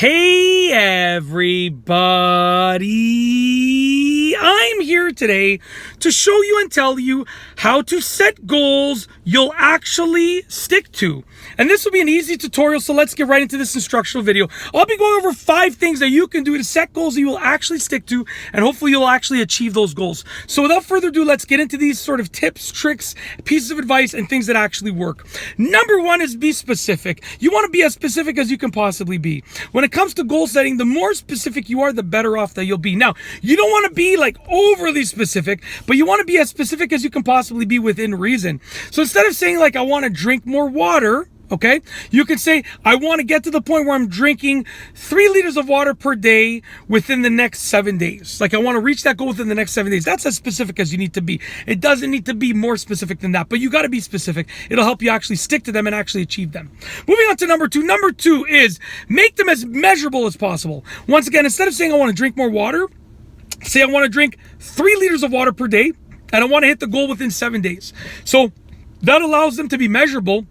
Hey everybody, I'm here today to show you and tell you how to set goals you'll actually stick to. And this will be an easy tutorial, so let's get right into this instructional video. I'll be going over 5 things that you can do to set goals that you will actually stick to, and hopefully you'll actually achieve those goals. So without further ado, let's get into these sort of tips, tricks, pieces of advice, and things that actually work. Number 1 is be specific. You want to be as specific as you can possibly be. When it comes to goal setting, the more specific you are, the better off that you'll be. Now, you don't want to be like overly specific, but you want to be as specific as you can possibly be within reason. So instead of saying like, I want to drink more water, okay, you could say, I want to get to the point where I'm drinking 3 liters of water per day within the next 7 days. Like I want to reach that goal within the next 7 days. That's as specific as you need to be. It doesn't need to be more specific than that, but you got to be specific. It'll help you actually stick to them and actually achieve them. Moving on to number 2. Number 2 is make them as measurable as possible. Once again, instead of saying I want to drink more water, say I want to drink 3 liters of water per day and I want to hit the goal within 7 days. So that allows them to be measurable,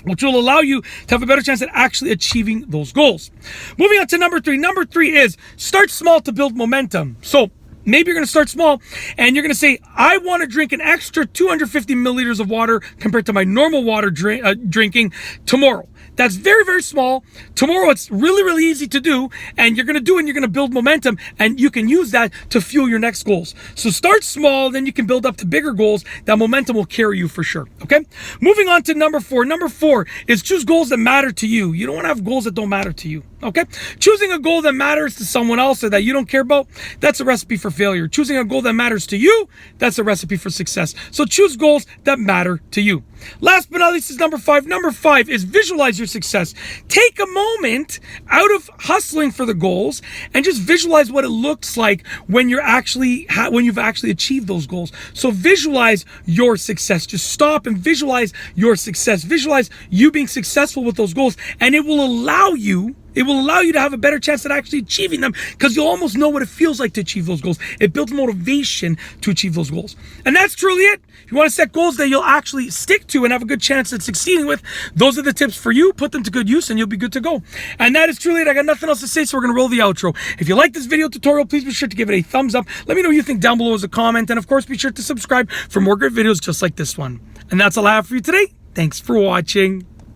which will allow you to have a better chance at actually achieving those goals. Moving on to number 3. Number 3 is start small to build momentum. So maybe you're going to start small and you're going to say, I want to drink an extra 250 milliliters of water compared to my normal water drinking tomorrow. That's very, very small. Tomorrow, it's really, really easy to do. And you're going to do it and you're going to build momentum. And you can use that to fuel your next goals. So start small, then you can build up to bigger goals. That momentum will carry you for sure. Okay? Moving on to number 4. Number 4 is choose goals that matter to you. You don't want to have goals that don't matter to you. Okay? Choosing a goal that matters to someone else or that you don't care about, that's a recipe for failure. Choosing a goal that matters to you, that's a recipe for success. So choose goals that matter to you. Last but not least is number 5. Number 5 is visualize your success. Take a moment out of hustling for the goals and just visualize what it looks like when you're actually when you've actually achieved those goals. So visualize your success. Just stop and visualize your success. Visualize you being successful with those goals, and it will allow you to have a better chance at actually achieving them because you'll almost know what it feels like to achieve those goals. It builds motivation to achieve those goals. And that's truly it. If you want to set goals that you'll actually stick to and have a good chance at succeeding with, those are the tips for you. Put them to good use and you'll be good to go. And that is truly it. I got nothing else to say, so we're going to roll the outro. If you like this video tutorial, please be sure to give it a thumbs up. Let me know what you think down below as a comment. And of course, be sure to subscribe for more great videos just like this one. And that's all I have for you today. Thanks for watching.